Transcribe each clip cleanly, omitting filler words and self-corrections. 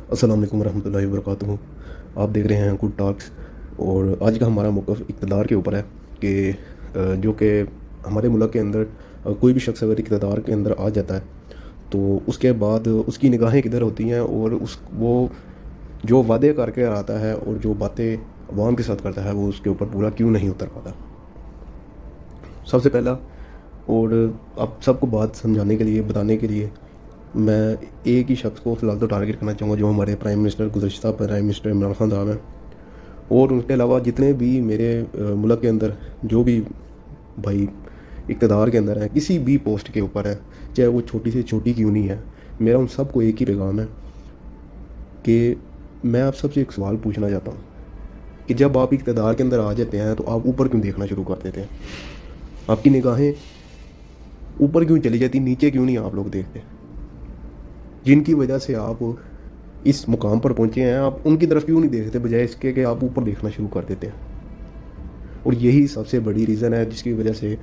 अस्सलाम वालेकुम रहमतुल्लाहि व बरकातुहू। आप देख रहे हैं गुड टॉक्स। और आज का हमारा मौक़िफ़ इक़्तिदार के ऊपर है कि जो कि हमारे मुल्क के अंदर कोई भी शख्स अगर इक़्तिदार के अंदर आ जाता है तो उसके बाद उसकी निगाहें किधर होती हैं और उस वो जो वादे करके आता है और जो बातें अवाम के साथ करता है वो उसके ऊपर पूरा क्यों नहीं उतर पाता। सबसे पहला और आप सबको बात समझाने के लिए बताने के लिए मैं एक ही शख्स को फ़िलहाल तो टारगेट करना चाहूँगा, जो हमारे प्राइम मिनिस्टर गुज़श्ता प्राइम मिनिस्टर इमरान खान साहब हैं। और उनके अलावा जितने भी मेरे मुल्क के अंदर जो भी भाई इक़्तिदार के अंदर हैं, किसी भी पोस्ट के ऊपर हैं, चाहे वो छोटी से छोटी क्यों नहीं है, मेरा उन सबको एक ही पैगाम है कि मैं आप सबसे एक सवाल पूछना चाहता हूँ कि जब आप इक़्तिदार के अंदर आ जाते हैं तो आप ऊपर क्यों देखना शुरू कर देते हैं? आपकी निगाहें ऊपर क्यों चली जाती, नीचे क्यों नहीं आप लोग देखते? जिनकी वजह से आप इस मुकाम पर पहुंचे हैं, आप उनकी तरफ क्यों नहीं देखते, बजाय इसके कि आप ऊपर देखना शुरू कर देते हैं। और यही सबसे बड़ी रीज़न है जिसकी वजह से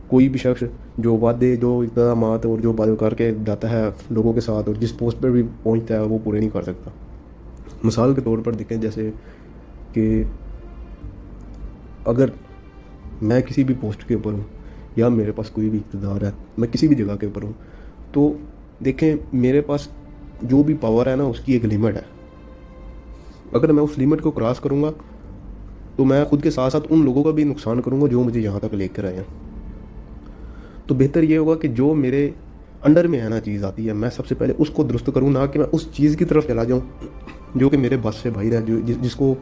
कोई भी शख्स जो वादे, जो इक़दाम और जो बात करके जाता है लोगों के साथ और जिस पोस्ट पर भी पहुंचता है वो पूरे नहीं कर सकता। मिसाल के तौर पर देखें, जैसे कि अगर मैं किसी भी पोस्ट के ऊपर हूँ या मेरे पास कोई भी इक़्तिदार है, मैं किसी भी जगह के ऊपर हूँ, तो देखें मेरे पास जो भी पावर है ना उसकी एक लिमिट है। अगर मैं उस लिमिट को क्रॉस करूँगा तो मैं खुद के साथ साथ उन लोगों का भी नुकसान करूँगा जो मुझे यहाँ तक लेकर आए हैं। तो बेहतर ये होगा कि जो मेरे अंडर में है ना चीज़ आती है, मैं सबसे पहले उसको दुरुस्त करूँ, ना कि मैं उस चीज़ की तरफ चला जाऊँ जो कि मेरे बस से बाहर है, जो जिसको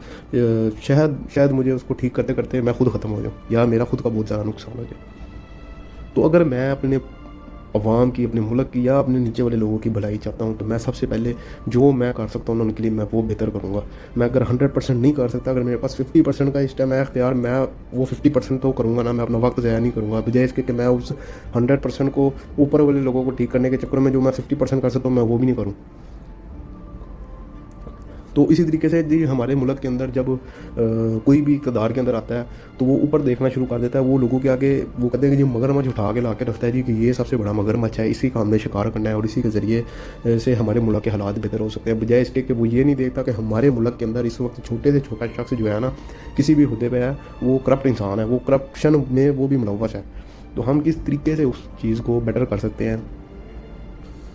शायद मुझे उसको ठीक करते करते मैं खुद ख़त्म हो जाऊँ या मेरा खुद का बहुत ज़्यादा नुकसान हो जाए। तो अगर मैं अपने अवाम की, अपने मुल्क की या अपने नीचे वाले लोगों की भलाई चाहता हूँ तो मैं सबसे पहले जो मैं कर सकता हूँ उनके लिए मैं वो बेहतर करूँगा। मैं अगर 100% नहीं कर सकता, अगर मेरे पास 50% का इस टाइम है इख्तियार, मैं वो 50% तो करूँगा ना। मैं अपना वक्त ज़ाया नहीं करूँगा, बजाय इसके कि मैं उस 100% को ऊपर वाले लोगों को ठीक करने के चक्कर में जो मैं 50% कर सकता हूँ मैं वो भी नहीं करूँ। तो इसी तरीके से जी हमारे मुल्क के अंदर जब कोई भी इक़्तिदार के अंदर आता है तो वो ऊपर देखना शुरू कर देता है। वो लोगों के आगे वो कहते हैं कि जी मगरमच्छ उठा के ला के रखता है जी कि ये सबसे बड़ा मगरमच्छ है, इसी का हमने शिकार करना है और इसी के ज़रिए से हमारे मुल्क के हालात बेहतर हो सकते हैं। बजाय इसके कि वो ये नहीं देखता कि हमारे मुल्क के अंदर इस वक्त छोटे से छोटा शख्स जो है ना, किसी भी हुद्दे पर है, वो करप्ट इंसान है, वो करप्शन में वो भी मुलव्वस है। तो हम किस तरीके से उस चीज़ को बेटर कर सकते हैं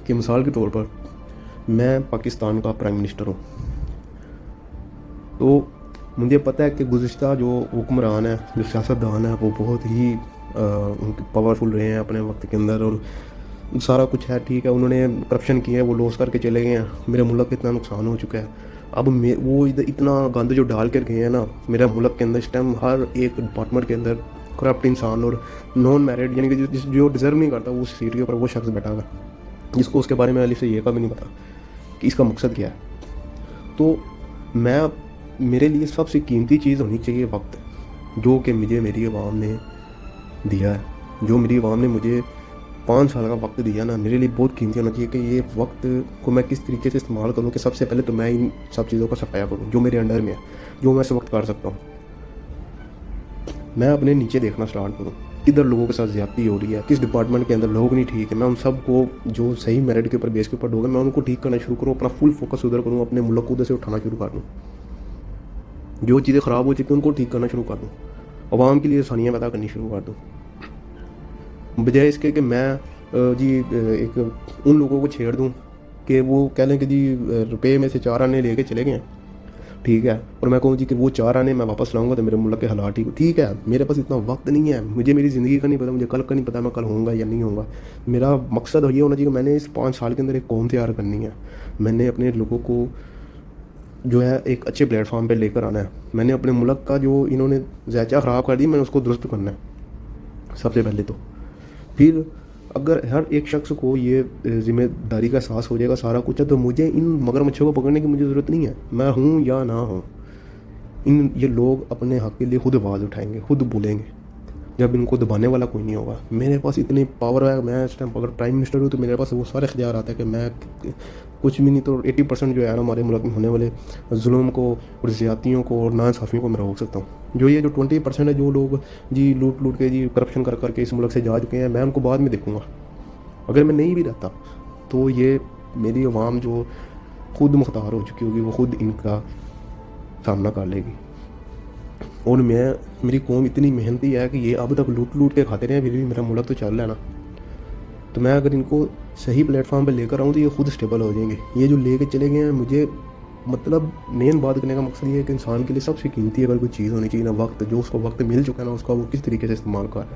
कि मिसाल के तौर पर मैं पाकिस्तान का प्राइम मिनिस्टर हूँ, तो मुझे पता है कि गुज़िश्ता जो हुक्मरान है, जो सियासतदान है, वो बहुत ही उनके पावरफुल रहे हैं अपने वक्त के अंदर और सारा कुछ है, ठीक है, उन्होंने करप्शन किया है, वो लॉस करके चले गए हैं, मेरे मुल्क का इतना नुकसान हो चुका है। अब वो इतना गंद जो डाल कर गए हैं ना मेरे मुल्क के अंदर, इस टाइम हर एक डिपार्टमेंट के अंदर करप्ट इंसान और नॉन मैरिड, यानी कि जो डिज़र्व नहीं करता उस सीट के ऊपर वो शख्स बैठा हुआ, जिसको उसके बारे में अलिफ से ये का भी नहीं पता कि इसका मकसद क्या है। तो मेरे लिए सबसे कीमती चीज़ होनी चाहिए वक्त, जो कि मुझे मेरी आवाम ने दिया है। जो मेरी आवाम ने मुझे 5 साल का वक्त दिया ना, मेरे लिए बहुत कीमती होना चाहिए कि ये वक्त को मैं किस तरीके से इस्तेमाल करूँ कि सबसे पहले तो मैं इन सब चीज़ों का सफाया करूँ जो मेरे अंडर में है, जो मैं इस वक्त कर सकता हूँ। मैं अपने नीचे देखना स्टार्ट करूँ, किधर लोगों के साथ ज़्यादती हो रही है, किस डिपार्टमेंट के अंदर लोग नहीं ठीक है, मैं उन सब को जो सही मेरिट के ऊपर बेस के ऊपर लोग हैं मैं उनको ठीक करना शुरू करूँ, अपना फुल फोकस उधर करूँ, अपने मुल्क को उधर से उठाना शुरू कर दूँ, जो चीज़ें ख़राब हो चुकी हैं उनको ठीक करना शुरू कर दूँ, अवाम के लिए आसानियाँ पैदा करनी शुरू कर दूँ, बजाय इसके कि मैं एक उन लोगों को छेड़ दूँ कि वो कह लें कि जी रुपये में से 4 आने लेके चले गए, ठीक है, और मैं कहूँ जी कि वो 4 आने मैं वापस लाऊंगा तो मेरे मुल्क के हालात ठीक है। मेरे पास इतना वक्त नहीं है, मुझे मेरी ज़िंदगी का नहीं पता, मुझे कल का नहीं पता मैं कल होऊंगा या नहीं होऊंगा। मेरा मकसद ये होना चाहिए कि मैंने इस 5 साल के अंदर एक कौम तैयार करनी है, मैंने अपने लोगों को जो है एक अच्छे प्लेटफॉर्म पे लेकर आना है, मैंने अपने मुल्क का जो इन्होंने ज़ायचा ख़राब कर दी मैंने उसको दुरुस्त करना है सबसे पहले। तो फिर अगर हर एक शख्स को ये ज़िम्मेदारी का एहसास हो जाएगा सारा कुछ है, तो मुझे इन मगरमच्छों को पकड़ने की मुझे ज़रूरत नहीं है, मैं हूँ या ना हूँ, ये लोग अपने हक़ के लिए खुद आवाज़ उठाएंगे, खुद बोलेंगे, जब इनको दबाने वाला कोई नहीं होगा। मेरे पास इतनी पावर है, मैं इस टाइम अगर प्राइम मिनिस्टर हूँ तो मेरे पास वो सारे इख्तियार आता है कि मैं कुछ भी नहीं तो 80% जो है ना हमारे मुल्क में होने वाले जुल्म को और ज़्यादतियों को और नाइंसाफ़ियों को मैं रोक सकता हूँ। जो 20% है जो लोग जी लूट के जी करप्शन कर करके इस मुल्क से जा चुके हैं, मैं उनको बाद में देखूँगा। अगर मैं नहीं भी रहता तो ये मेरी आवाम जो खुद मुख्तार हो चुकी होगी, वो खुद इनका सामना कर लेगी। और मेरी कौम इतनी मेहनती है कि ये अब तक लूट लूट के खाते रहे, फिर भी मेरा मुल्क तो चल रहा है ना। तो मैं अगर इनको सही प्लेटफॉर्म पे लेकर आऊँ तो ये खुद स्टेबल हो जाएंगे। ये जो लेके चले गए हैं, मुझे मतलब मेन बात करने का मकसद ये है कि इंसान के लिए सबसे कीमती अगर कोई चीज़ होनी चाहिए ना, वक्त, जो उसको वक्त मिल चुका है ना, उसका वो किस तरीके से इस्तेमाल कर रहा है।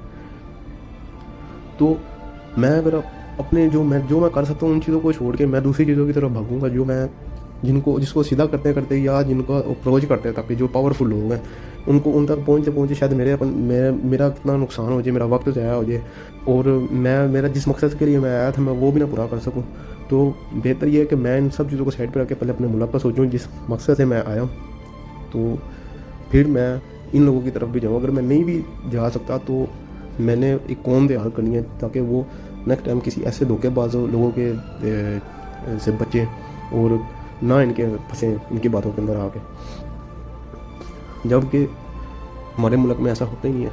तो मैं अगर अपने जो मैं कर सकता हूँ उन चीज़ों को छोड़ के मैं दूसरी चीज़ों की तरफ भागूंगा, जो मैं जिसको सीधा करते करते या जिनको अप्रोच करते हैं, ताकि जो पावरफुल लोग हैं उनको उन तक पहुँचते पहुँचते शायद मेरा कितना नुकसान हो जाए, मेरा वक्त ज़ाया हो जाए, और मेरा जिस मकसद के लिए मैं आया था मैं वो भी ना पूरा कर सकूँ। तो बेहतर ये है कि मैं इन सब चीज़ों को साइड पर रख के पहले अपने मुल्क का सोचूँ जिस मकसद से मैं आया हूँ, तो फिर मैं इन लोगों की तरफ भी जाऊँ। अगर मैं नहीं भी जा सकता तो मैंने एक कौम तैयार करनी है, ताकि वो नेक्स्ट टाइम किसी ऐसे धोखेबाज लोगों के से बचें और ना इनके फंसे इनकी बातों के अंदर आके, जबकि हमारे मुल्क में ऐसा होता ही नहीं है।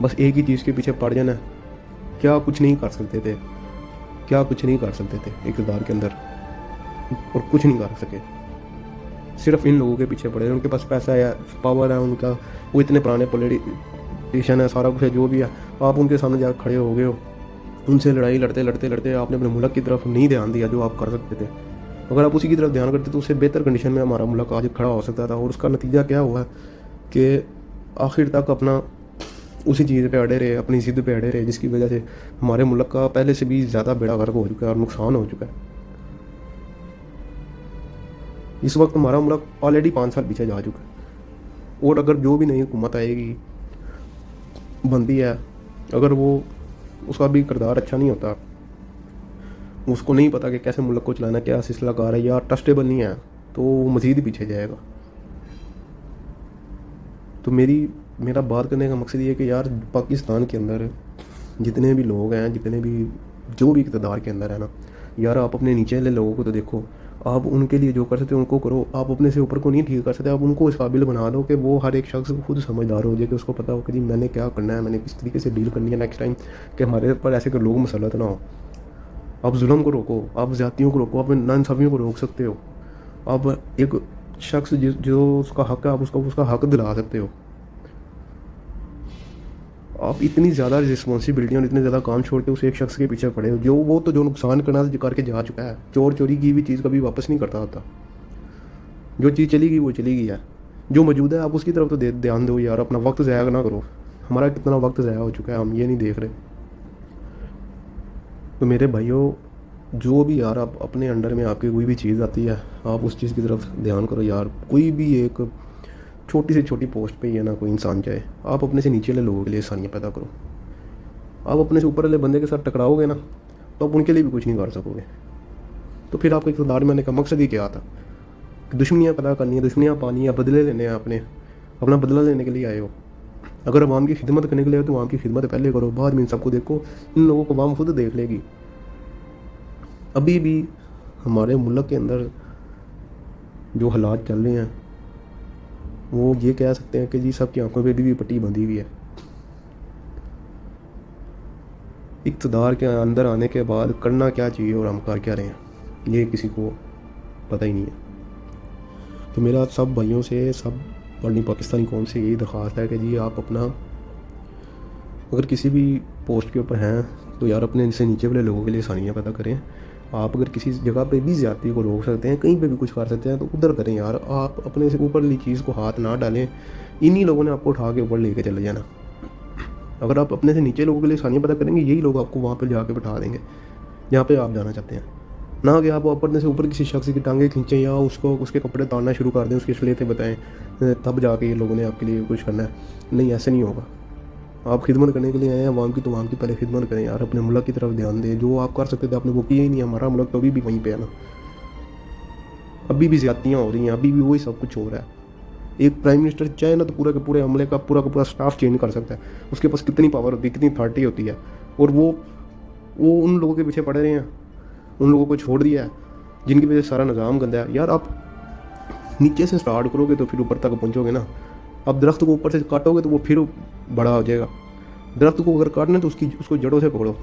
बस एक ही चीज़ के पीछे पड़ जाना है, क्या कुछ नहीं कर सकते थे इक़्तिदार के अंदर, और कुछ नहीं कर सके, सिर्फ इन लोगों के पीछे पड़े। उनके पास पैसा है, पावर है उनका, वो इतने पुराने पॉलिटिशियन है, सारा कुछ है जो भी है। आप उनके सामने जाकर खड़े हो गए हो, उनसे लड़ाई लड़ते आपने अपने मुल्क की तरफ नहीं ध्यान दिया जो आप कर सकते थे। अगर आप उसी की तरफ ध्यान करते तो उससे बेहतर कंडीशन में हमारा मुल्क आज खड़ा हो सकता था। और उसका नतीजा क्या हुआ कि आखिर तक अपना उसी चीज़ पे अड़े रहे, अपनी ज़िद पे अड़े रहे, जिसकी वजह से हमारे मुल्क का पहले से भी ज़्यादा बेड़ा गर्क हो चुका है और नुकसान हो चुका है। इस वक्त हमारा मुल्क ऑलरेडी 5 साल पीछे जा चुका है, और अगर जो भी नई हुकूमत आएगी बनती है, अगर वो उसका भी किरदार अच्छा नहीं होता, उसको नहीं पता कि कैसे मुल्क को चलाना, क्या सिलसिला कार है, या ट्रस्टेबल नहीं है, तो वो मज़ीद पीछे जाएगा। तो मेरा बात करने का मकसद ये है कि यार पाकिस्तान के अंदर जितने भी लोग हैं, जो भी इक़्तिदार के अंदर है ना, यार आप अपने नीचे वाले लोगों को तो देखो, आप उनके लिए जो कर सकते हो उनको करो। आप अपने से ऊपर को नहीं ठीक कर सकते, आप उनको इस काबिल बना दो कि वो हर एक शख्स खुद समझदार हो जाए, कि उसको पता हो कि जी मैंने क्या करना है, मैंने किस तरीके से डील करनी है नेक्स्ट टाइम, कि हमारे पर ऐसे लोग मसलत ना हो। आप जुल्म को रोको, आप ज़्यादतियों को रोको, आप नाइंसाफ़ियों को रोक सकते हो। आप एक शख्स जो उसका हक़ है, आप उसका हक़ दिला सकते हो। आप इतनी ज़्यादा रिस्पॉन्सिबिलिटी और इतने ज़्यादा काम छोड़ के उस एक शख्स के पीछे पड़े हो, जो नुकसान करके जा चुका है। चोरी की भी चीज़ कभी वापस नहीं करता होता, जो चीज़ चली गई वो चली गई है। जो मौजूद है आप उसकी तरफ तो ध्यान दो यार, अपना वक्त ज़ाया ना करो। हमारा कितना वक्त ज़ाया हो चुका है, हम ये नहीं देख रहे। तो मेरे भाइयों, जो भी यार आप अपने अंडर में आपकी कोई भी चीज़ आती है, आप उस चीज़ की तरफ ध्यान करो यार। कोई भी एक छोटी से छोटी पोस्ट पे ही है ना कोई इंसान चाहे, आप अपने से नीचे वाले लोगों के लिए आसानियाँ पैदा करो। आप अपने से ऊपर वाले बंदे के साथ टकराओगे ना, तो आप उनके लिए भी कुछ नहीं कर सकोगे। तो फिर आपका इक़्तिदार में आने का मकसद ही क्या था? दुश्मनियाँ पैदा करनी है, दुश्मनियाँ पानी है, बदले लेने हैं, अपना बदला लेने के लिए आए हो। अगर अवाम की खिदमत करने के लिए हो तो अवाम की खिदमत पहले करो, बाद में इन सबको देखो। इन लोगों को अवाम खुद देख लेगी। अभी भी हमारे मुल्क के अंदर जो हालात चल रहे हैं, वो ये कह सकते हैं कि जी सबकी आंखों पे भी पट्टी बंधी हुई है। इक़्तिदार के अंदर आने के बाद करना क्या चाहिए और हम कर क्या रहे हैं, ये किसी को पता ही नहीं है। तो मेरा सब भाइयों से, सब बड़ी पाकिस्तानी कौम से यही दरख्वास्त है कि जी आप अपना, अगर किसी भी पोस्ट के ऊपर हैं तो यार अपने से नीचे वाले लोगों के लिए आसानियाँ पैदा करें। आप अगर किसी जगह पे भी ज़्यादती को रोक सकते हैं, कहीं पे भी कुछ कर सकते हैं, तो उधर करें यार। आप अपने से ऊपर वाली चीज़ को हाथ ना डालें, इन्हीं लोगों ने आपको उठा के ऊपर लेके चले जाना। अगर आप अपने से नीचे लोगों के लिए आसानियाँ पैदा करेंगे, यही लोग आपको वहाँ पर जाके बैठा देंगे जहाँ पे आप जाना चाहते हैं। ना कि आप अपने से ऊपर किसी शख्स की टांगें खींचें या उसके कपड़े ताड़ना शुरू कर दें, उसके शलेते बताएं, तब जाके ये लोगों ने आपके लिए कुछ करना है। नहीं, ऐसे नहीं होगा। आप खिदमत करने के लिए आए हैं अवाम की, तो अवाम की पहले खिदमत करें यार। अपने मुल्क की तरफ ध्यान दें। जो आप कर सकते थे आपने वो किया ही नहीं। हमारा मुल्क तो अभी भी वहीं पे है ना, अभी भी ज़्यादतियाँ हो रही हैं, अभी भी वही सब कुछ हो रहा है। एक प्राइम मिनिस्टर चाहे ना तो पूरे के पूरे अमले का पूरा स्टाफ चेंज कर सकता है। उसके पास कितनी पावर होती है, कितनी अथॉरिटी होती है, और वो उन लोगों के पीछे पड़े रहे हैं, उन लोगों को छोड़ दिया है जिनकी वजह से सारा निज़ाम गंदा है। यार आप नीचे से स्टार्ट करोगे तो फिर ऊपर तक पहुँचोगे ना। आप दरख्त को ऊपर से काटोगे तो वो फिर बड़ा हो जाएगा। दरख्त को अगर काटना है तो उसको जड़ों से पकड़ो।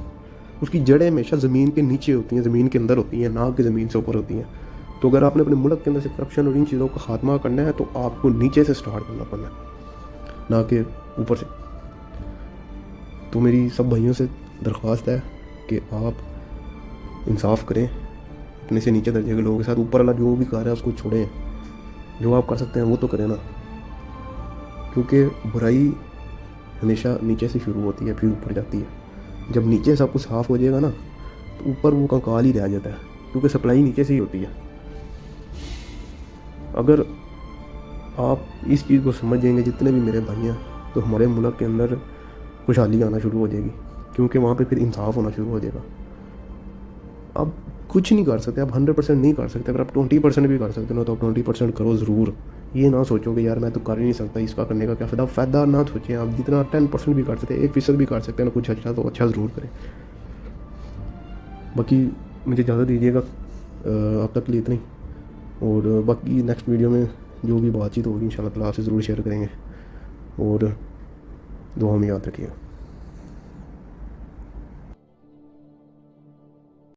उसकी जड़ें हमेशा ज़मीन के नीचे होती हैं, ज़मीन के अंदर होती हैं, ना कि ज़मीन से ऊपर होती हैं। तो अगर आपने अपने मुल्क के अंदर से करप्शन और इन चीज़ों का खात्मा करना है तो आपको नीचे से स्टार्ट करना पड़ना है, ना कि ऊपर से। तो मेरी सब भाइयों से दरख्वास्त है कि आप इंसाफ करें अपने से नीचे दर्जे के लोगों के साथ। ऊपर वाला जो भी कर रहा है उसको छोड़ें, जो आप कर सकते हैं वो तो करें ना, क्योंकि बुराई हमेशा नीचे से शुरू होती है फिर ऊपर जाती है। जब नीचे सब कुछ साफ़ हो जाएगा ना तो ऊपर वो कंकाल ही रह जाता है, क्योंकि सप्लाई नीचे से ही होती है। अगर आप इस चीज़ को समझेंगे जितने भी मेरे भाई हैं, तो हमारे मुल्क के अंदर खुशहाली आना शुरू हो जाएगी, क्योंकि वहाँ पे फिर इंसाफ होना शुरू हो जाएगा। आप कुछ नहीं कर सकते, आप 100% नहीं कर सकते। अगर आप 20% भी कर सकते हो तो आप 20% करो ज़रूर। ये ना सोचो कि यार मैं तो कर ही नहीं सकता, इसका करने का क्या फ़ायदा ना सोचें। आप जितना 10% भी कर सकते हैं, 1% भी कर सकते हैं ना कुछ अच्छा, तो अच्छा ज़रूर करें। बाकी मुझे इजाज़त दीजिएगा, अब तक के लिए इतना ही। और बाकी नेक्स्ट वीडियो में जो भी बातचीत होगी इंशाल्लाह ताला आपसे ज़रूर शेयर करेंगे। और दुआ में याद रखिएगा।